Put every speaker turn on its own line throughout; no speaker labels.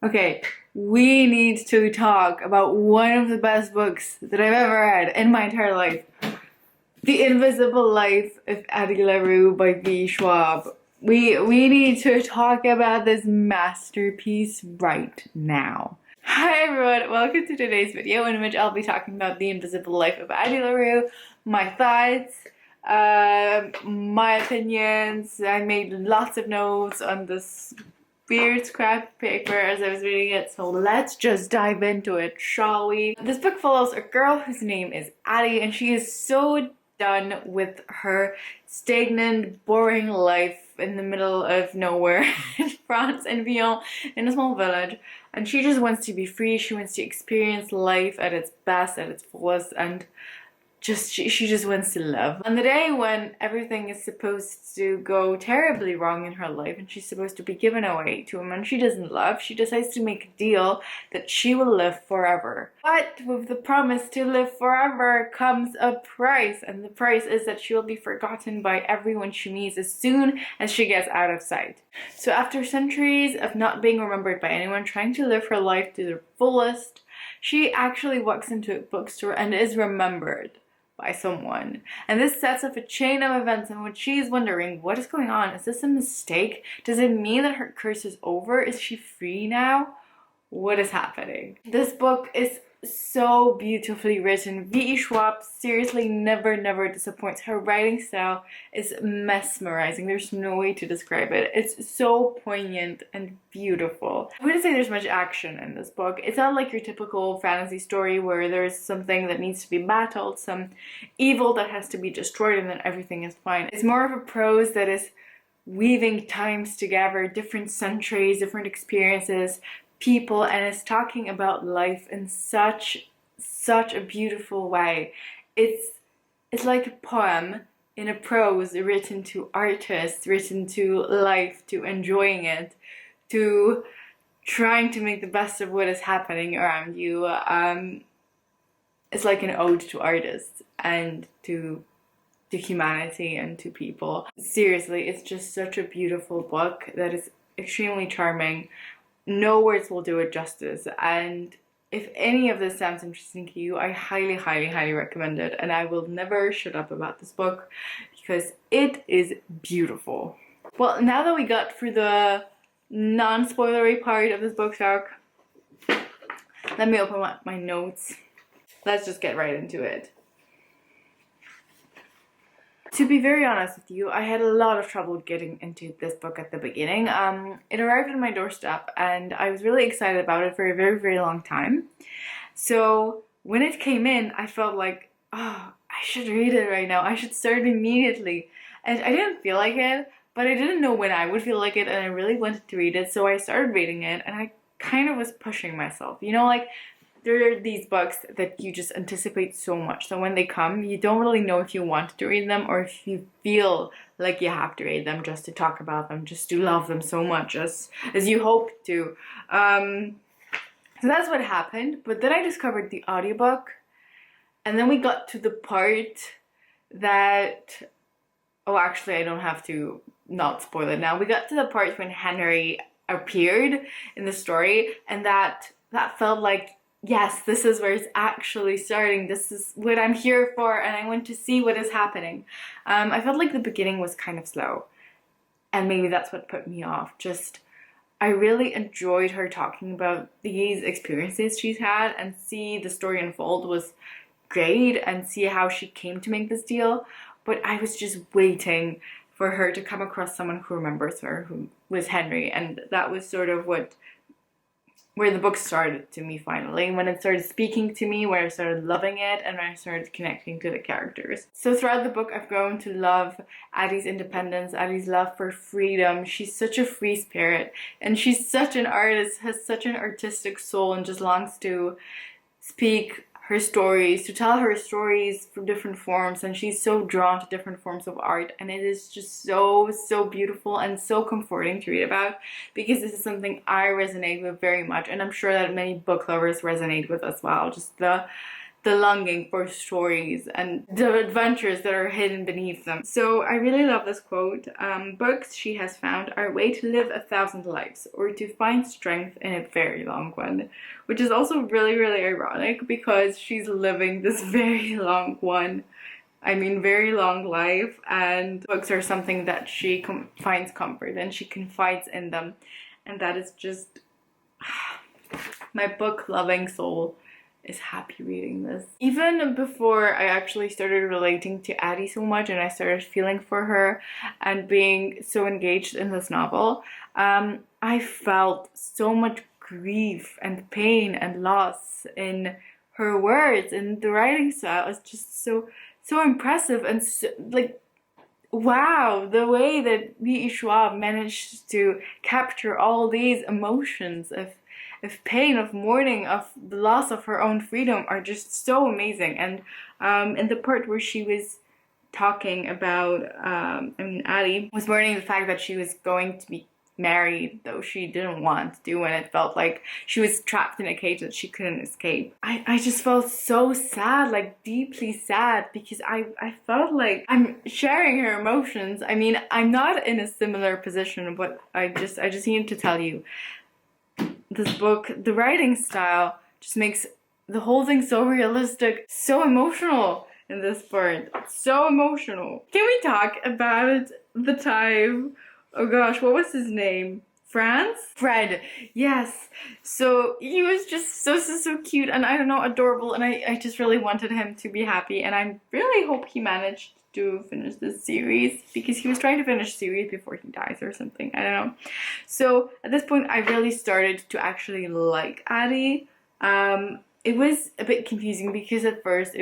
Okay, we need to talk about one of the best books that I've ever read in my entire life. The Invisible Life of Addie LaRue by V. Schwab. We need to talk about this masterpiece right now. Hi everyone, welcome to today's video in which I'll be talking about The Invisible Life of Addie LaRue, my thoughts, my opinions. I made lots of notes on this weird scrap paper as I was reading it, so let's just dive into it, shall we? This book follows a girl whose name is Addie, and she is so done with her stagnant, boring life in the middle of nowhere in France, in Vion, in a small village, and she just wants to be free. She wants to experience life at its best, at its fullest, and she just wants to live. On the day when everything is supposed to go terribly wrong in her life and she's supposed to be given away to a man she doesn't love, she decides to make a deal that she will live forever. But with the promise to live forever comes a price, and the price is that she will be forgotten by everyone she meets as soon as she gets out of sight. So after centuries of not being remembered by anyone, trying to live her life to the fullest, she actually walks into a bookstore and is remembered by someone. And this sets up a chain of events in which she's wondering, what is going on? Is this a mistake? Does it mean that her curse is over? Is she free now? What is happening? This book is so beautifully written. V.E. Schwab seriously never disappoints. Her writing style is mesmerizing. There's no way to describe it. It's so poignant and beautiful. I wouldn't say there's much action in this book. It's not like your typical fantasy story where there's something that needs to be battled, some evil that has to be destroyed, and then everything is fine. It's more of a prose that is weaving times together, different centuries, different experiences, people, and is talking about life in such a beautiful way. It's like a poem in a prose written to artists, written to life, to enjoying it, to trying to make the best of what is happening around you. It's like an ode to artists and to humanity and to people. Seriously, it's just such a beautiful book that is extremely charming. No words will do it justice, and if any of this sounds interesting to you, I highly recommend it, and I will never shut up about this book because it is beautiful. Well, now that we got through the non-spoilery part of this book talk, let me open up my notes. Let's just get right into it. To be very honest with you, I had a lot of trouble getting into this book at the beginning. It arrived on my doorstep and I was really excited about it for a very long time. So when it came in, I felt like, oh, I should read it right now. I should start immediately. And I didn't feel like it, but I didn't know when I would feel like it, and I really wanted to read it. So I started reading it, and I kind of was pushing myself. You know, like, there are these books that you just anticipate so much, so when they come, you don't really know if you want to read them or if you feel like you have to read them just to talk about them, just to love them so much as you hope to. So that's what happened, but then I discovered the audiobook, and then we got to the part that, oh, actually I don't have to not spoil it now. We got to the part when Henry appeared in the story, and that felt like, yes, this is where it's actually starting. This is what I'm here for, and I want to see what is happening. I felt like the beginning was kind of slow, and maybe that's what put me off. I really enjoyed her talking about these experiences she's had, and see the story unfold was great, and see how she came to make this deal. But I was just waiting for her to come across someone who remembers her, who was Henry, and that was sort of where the book started to me finally, when it started speaking to me, where I started loving it, and when I started connecting to the characters. So throughout the book, I've grown to love Addie's independence, Addie's love for freedom. She's such a free spirit, and she's such an artist, has such an artistic soul, and just longs to speak her stories, to tell her stories from different forms, and she's so drawn to different forms of art, and it is just so beautiful and so comforting to read about, because this is something I resonate with very much, and I'm sure that many book lovers resonate with as well. Just the the longing for stories and the adventures that are hidden beneath them. So I really love this quote. Books, she has found, are a way to live 1,000 lives, or to find strength in a very long one. Which is also really, really ironic, because she's living this very long one. I mean, very long life, and books are something that she finds comfort in. She confides in them, and that is just my book-loving soul is happy reading this. Even before I actually started relating to Addie so much and I started feeling for her and being so engaged in this novel, I felt so much grief and pain and loss in her words, and the writing style is just so impressive, and so, like, wow, the way that V.E. Schwab managed to capture all these emotions of pain, of mourning, of the loss of her own freedom are just so amazing. And in the part where she was talking about, Addie was mourning the fact that she was going to be married, though she didn't want to, and it felt like she was trapped in a cage that she couldn't escape. I just felt so sad, like deeply sad, because I felt like I'm sharing her emotions. I mean, I'm not in a similar position, but I just needed to tell you, this book, the writing style just makes the whole thing so realistic, so emotional in this part, so emotional. Can we talk about the time, oh gosh, what was his name? Fred, yes. So he was just so cute, and I don't know, adorable, and I just really wanted him to be happy, and I really hope he managed to finish this series, because he was trying to finish the series before he dies or something, I don't know. So at this point I really started to actually like Addie. It was a bit confusing because at first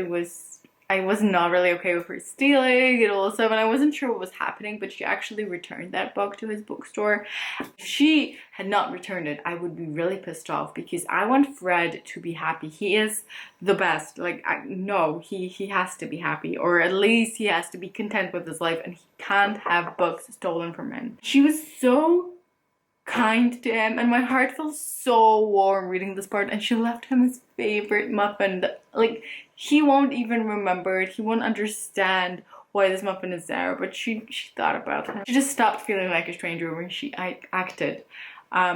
I was not really okay with her stealing and all this stuff, and I wasn't sure what was happening, but she actually returned that book to his bookstore. If she had not returned it, I would be really pissed off, because I want Fred to be happy. He is the best. Like, he has to be happy, or at least he has to be content with his life, and he can't have books stolen from him. She was so kind to him, and my heart felt so warm reading this part, and she left him his favorite muffin. Like, he won't even remember it, he won't understand why this muffin is there, but she thought about him. She just stopped feeling like a stranger when she acted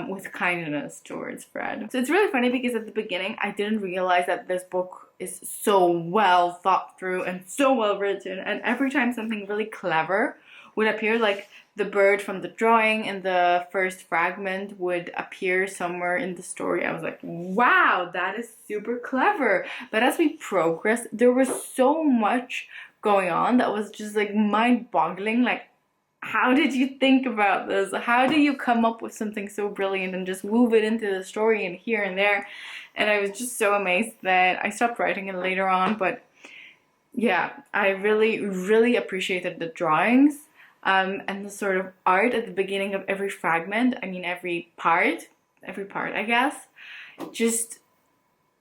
with kindness towards Fred. So it's really funny, because at the beginning I didn't realize that this book is so well thought through and so well written, and every time something really clever would appear, like the bird from the drawing in the first fragment would appear somewhere in the story, I was like, wow, that is super clever. But as we progressed, there was so much going on that was just like mind-boggling. Like, how did you think about this? How do you come up with something so brilliant and just move it into the story and here and there? And I was just so amazed that I stopped writing it later on. But yeah, I really appreciated the drawings. And the sort of art at the beginning of every fragment, I mean every part, I guess. Just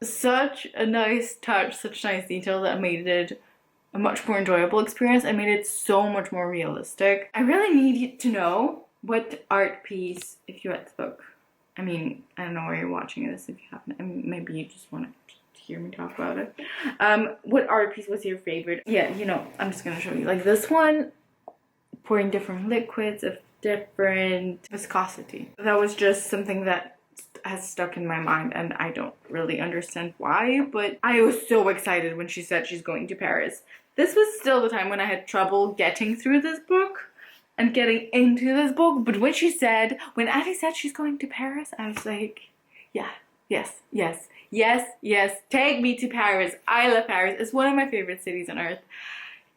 such a nice touch, such nice detail that made it a much more enjoyable experience and made it so much more realistic. I really need you to know what art piece, if you read the book, I mean, I don't know where you're watching this, if you haven't, I mean, maybe you just want to hear me talk about it. What art piece was your favorite? Yeah, you know, I'm just gonna show you. Like this one, pouring different liquids of different viscosity. That was just something that has stuck in my mind, and I don't really understand why, but I was so excited when she said she's going to Paris. This was still the time when I had trouble getting through this book and getting into this book, but when Addie said she's going to Paris, I was like, yeah, yes, take me to Paris. I love Paris. It's one of my favorite cities on earth.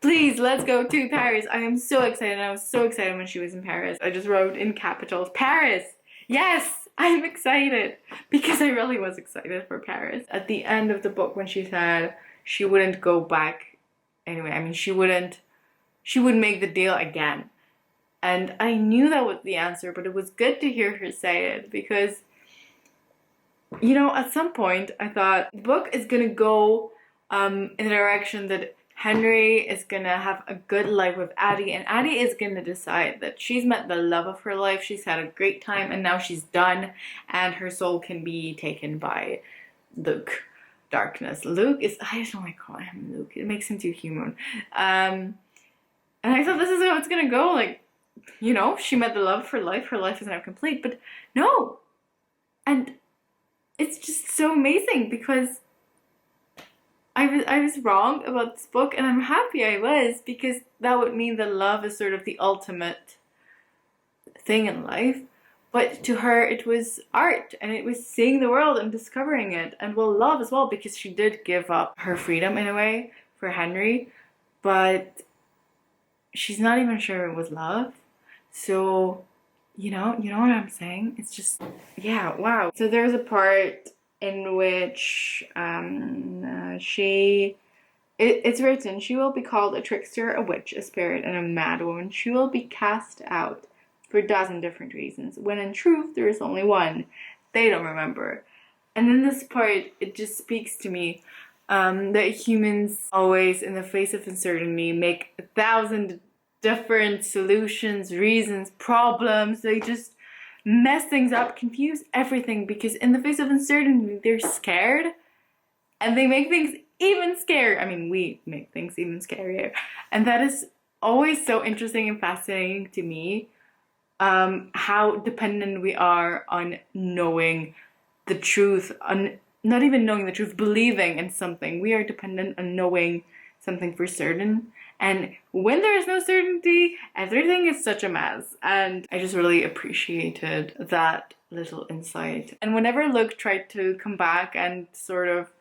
Please, let's go to Paris. I am so excited. I was so excited when she was in Paris. I just wrote in capitals, Paris. Yes, I'm excited, because I really was excited for Paris. At the end of the book, when she said she wouldn't go back anyway, I mean, she wouldn't make the deal again. And I knew that was the answer, but it was good to hear her say it, because, you know, at some point I thought the book is gonna go in the direction that Henry is gonna have a good life with Addie, and Addie is gonna decide that she's met the love of her life, she's had a great time, and now she's done, and her soul can be taken by Luke, darkness. Luke is, I just don't like calling him Luke. It makes him too human. And I thought this is how it's gonna go. Like, you know, she met the love of her life. Her life is now complete. But no. And it's just so amazing because I was wrong about this book, and I'm happy I was, because that would mean that love is sort of the ultimate thing in life. But to her, it was art, and it was seeing the world and discovering it, and well, love as well, because she did give up her freedom in a way for Henry, but she's not even sure it was love. So, you know what I'm saying? It's just, yeah, wow. So there's a part in which it's written, she will be called a trickster, a witch, a spirit, and a mad woman. She will be cast out for a dozen different reasons, when in truth there is only one. They don't remember. And in this part, it just speaks to me that humans always, in the face of uncertainty, make 1,000 different solutions, reasons, problems. They just mess things up, confuse everything, because in the face of uncertainty, they're scared, and they make things even scarier. I mean, we make things even scarier. And that is always so interesting and fascinating to me, how dependent we are on knowing the truth, on not even knowing the truth, believing in something. We are dependent on knowing something for certain. And when there is no certainty, everything is such a mess. And I just really appreciated that little insight. And whenever Luke tried to come back and sort of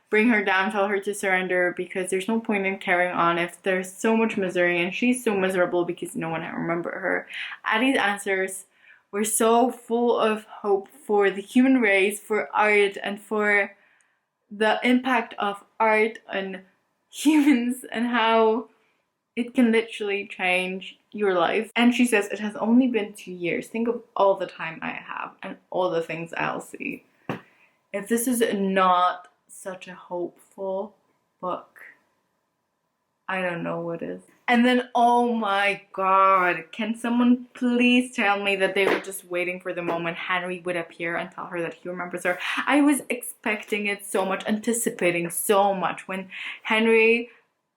bring her down, tell her to surrender, because there's no point in carrying on if there's so much misery and she's so miserable because no one can remember her, Addie's answers were so full of hope for the human race, for art, and for the impact of art on humans and how it can literally change your life. And she says, it has only been 2 years. Think of all the time I have and all the things I'll see. If this is not such a hopeful book, I don't know what is. And then, oh my god, can someone please tell me that they were just waiting for the moment Henry would appear and tell her that he remembers her? I was expecting it so much, anticipating so much. When Henry,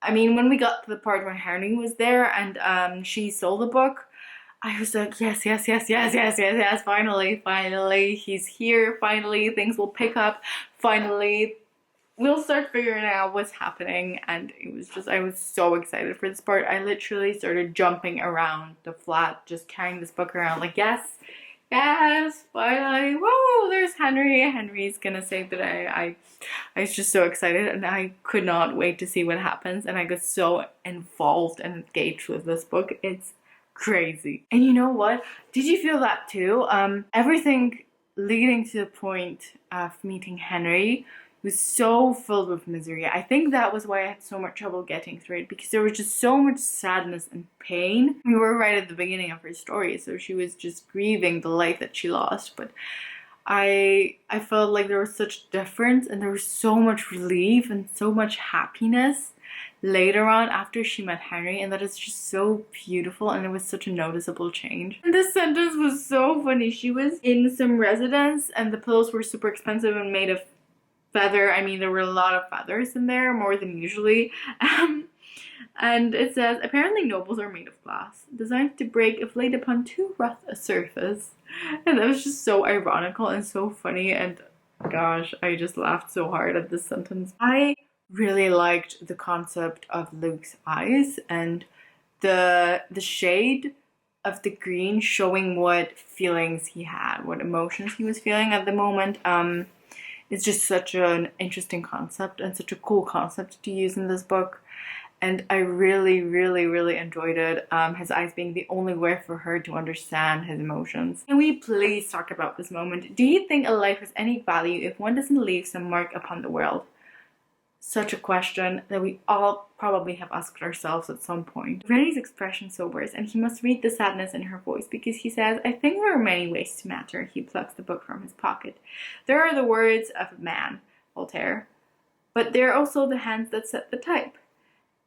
I mean, when we got to the part where Henry was there and she sold the book, I was like, yes, yes, yes, yes, yes, yes, yes, finally, he's here, finally, things will pick up, finally, we'll start figuring out what's happening. And it was just, I was so excited for this part. I literally started jumping around the flat, just carrying this book around, like, yes, yes, finally, whoa, there's Henry. Henry's gonna save the day. I was just so excited, and I could not wait to see what happens, and I got so involved and engaged with this book. It's crazy. And you know what? Did you feel that too? Everything leading to the point of meeting Henry was so filled with misery. I think that was why I had so much trouble getting through it, because there was just so much sadness and pain. We were right at the beginning of her story, so she was just grieving the life that she lost, but I felt like there was such difference, and there was so much relief and so much happiness later on after she met Henry, and that is just so beautiful, and it was such a noticeable change. And this sentence was so funny. She was in some residence and the pillows were super expensive and made of feather. I mean, there were a lot of feathers in there, more than usually. And it says, apparently nobles are made of glass, designed to break if laid upon too rough a surface. And that was just so ironical and so funny, and gosh, I just laughed so hard at this sentence. I really liked the concept of Luke's eyes and the shade of the green showing what feelings he had, what emotions he was feeling at the moment. It's just such an interesting concept and such a cool concept to use in this book. And I really, really, really enjoyed it. His eyes being the only way for her to understand his emotions. Can we please talk about this moment? Do you think a life has any value if one doesn't leave some mark upon the world? Such a question that we all probably have asked ourselves at some point. Rennie's expression sobers, and he must read the sadness in her voice, because he says, I think there are many ways to matter. He plucks the book from his pocket. There are the words of a man, Voltaire, but there are also the hands that set the type,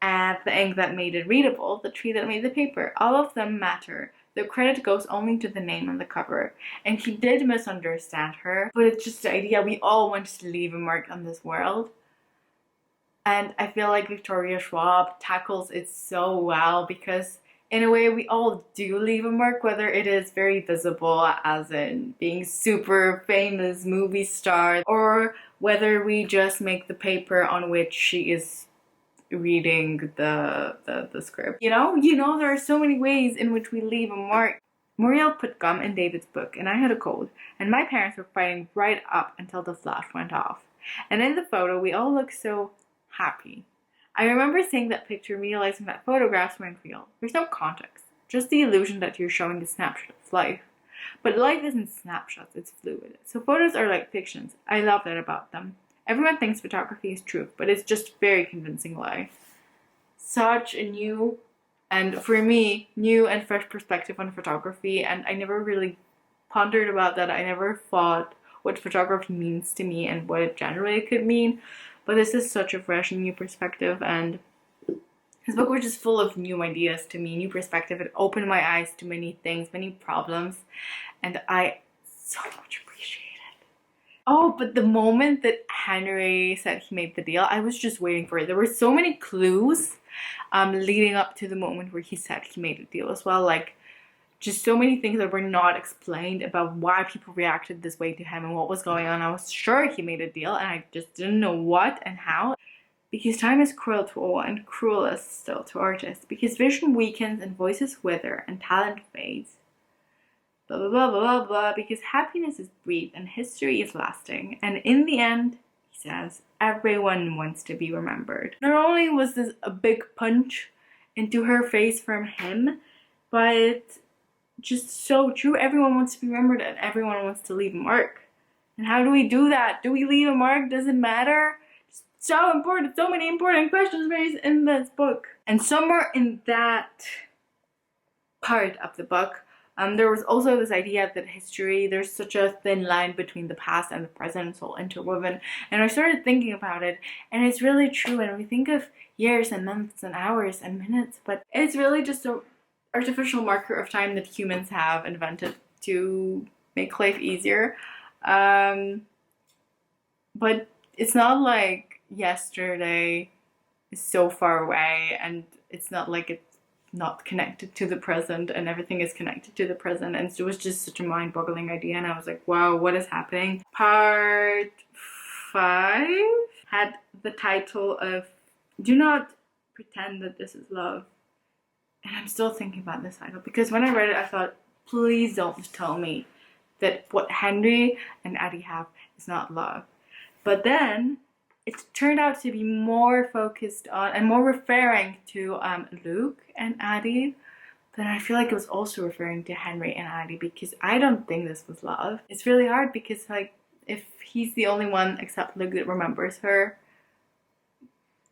and the ink that made it readable, the tree that made the paper. All of them matter. The credit goes only to the name on the cover. And he did misunderstand her, but it's just the idea we all want to leave a mark on this world. And I feel like Victoria Schwab tackles it so well because in a way we all do leave a mark, whether it is very visible as in being super famous movie stars, or whether we just make the paper on which she is reading the script. You know, there are so many ways in which we leave a mark. Muriel put gum in David's book and I had a cold, and my parents were fighting right up until the flash went off. And in the photo, we all look so happy. I remember seeing that picture and realizing that photographs weren't real. There's no context, just the illusion that you're showing a snapshot of life. But life isn't snapshots, it's fluid. So photos are like fictions. I love that about them. Everyone thinks photography is truth, but it's just very convincing lie. Such a new, and for me, new and fresh perspective on photography, and I never really pondered about that. I never thought what photography means to me and what it generally could mean. But this is such a fresh and new perspective, and his book was just full of new ideas to me, new perspective. It opened my eyes to many things, many problems, and I so much appreciate it. Oh, but the moment that Henry said he made the deal, I was just waiting for it. There were so many clues leading up to the moment where he said he made a deal as well. Like, just so many things that were not explained about why people reacted this way to him and what was going on. I was sure he made a deal and I just didn't know what and how. Because time is cruel to all and cruelest still to artists. Because vision weakens and voices wither and talent fades. Blah blah blah blah blah. Because happiness is brief and history is lasting. And in the end, he says, everyone wants to be remembered. Not only was this a big punch into her face from him, but just so true. Everyone wants to be remembered and everyone wants to leave a mark. And how do we do that? Do we leave a mark? Does it matter? So important. So many important questions raised in this book. And somewhere in that part of the book, there was also this idea that history, there's such a thin line between the past and the present, it's all interwoven. And I started thinking about it, and it's really true. And we think of years and months and hours and minutes, but it's really just a artificial marker of time that humans have invented to make life easier. But it's not like yesterday is so far away, and it's not like it's not connected to the present and everything is connected to the present. And it was just such a mind-boggling idea, and I was like, wow, what is happening? Part 5 had the title of Do Not Pretend That This Is Love. And I'm still thinking about this title because when I read it, I thought, please don't tell me that what Henry and Addie have is not love. But then it turned out to be more focused on and more referring to Luke and Addie. But I feel like it was also referring to Henry and Addie, because I don't think this was love. It's really hard because, like, if he's the only one except Luke that remembers her,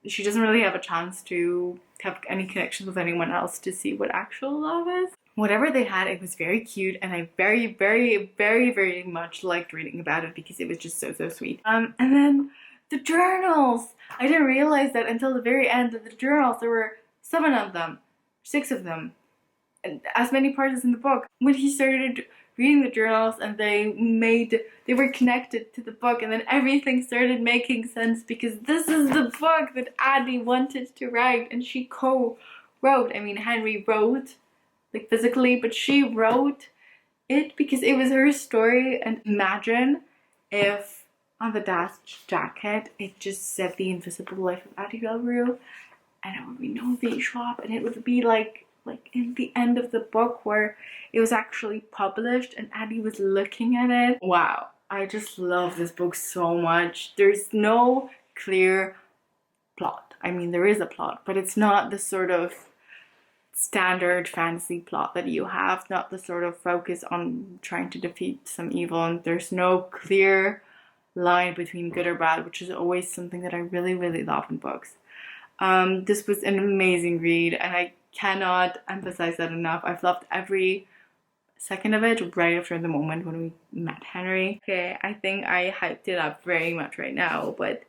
she doesn't really have a chance to have any connections with anyone else to see what actual love is. Whatever they had, it was very cute, and I very, very, very, very much liked reading about it because it was just so, so sweet. And then the journals! I didn't realize that until the very end of the journals. There were 7 of them, 6 of them, and as many parts as in the book. When he started reading the journals and they were connected to the book, and then everything started making sense because this is the book that Addie wanted to write, and she co-wrote. I mean, Henry wrote, like, physically, but she wrote it because it was her story. And imagine if on the dash jacket it just said The Invisible Life of Addie LaRue, and it would be no V Schwab, and it would be like in the end of the book where it was actually published and Addie was looking at it. Wow, I just love this book so much. There's no clear plot. I mean, there is a plot, but it's not the sort of standard fantasy plot that you have, not the sort of focus on trying to defeat some evil, and there's no clear line between good or bad, which is always something that I really, really love in books. This was an amazing read, and I cannot emphasize that enough. I've loved every second of it right after the moment when we met Henry. Okay, I think I hyped it up very much right now, but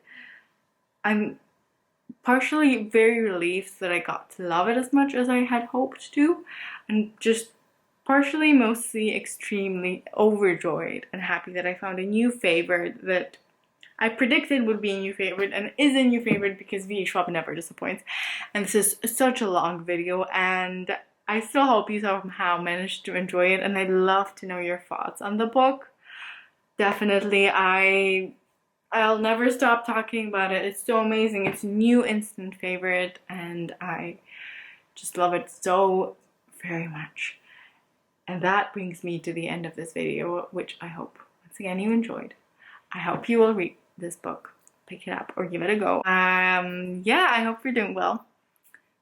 I'm partially very relieved that I got to love it as much as I had hoped to, and just partially, mostly, extremely overjoyed and happy that I found a new favorite that I predicted would be a new favorite and is a new favorite because V. Schwab never disappoints. And this is such a long video, and I still hope you somehow managed to enjoy it, and I'd love to know your thoughts on the book. Definitely, I'll never stop talking about it. It's so amazing. It's a new instant favorite, and I just love it so very much. And that brings me to the end of this video, which I hope, once again, you enjoyed. I hope you will read this book, pick it up, or give it a go. Yeah, I hope you're doing well.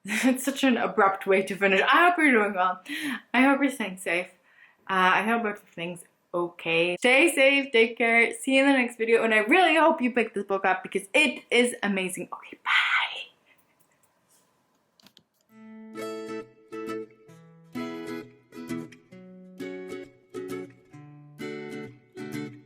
It's such an abrupt way to finish. I hope you're doing well. I hope you're staying safe. I hope everything's okay. Stay safe, take care. See you in the next video, and I really hope you pick this book up because it is amazing. Okay, bye.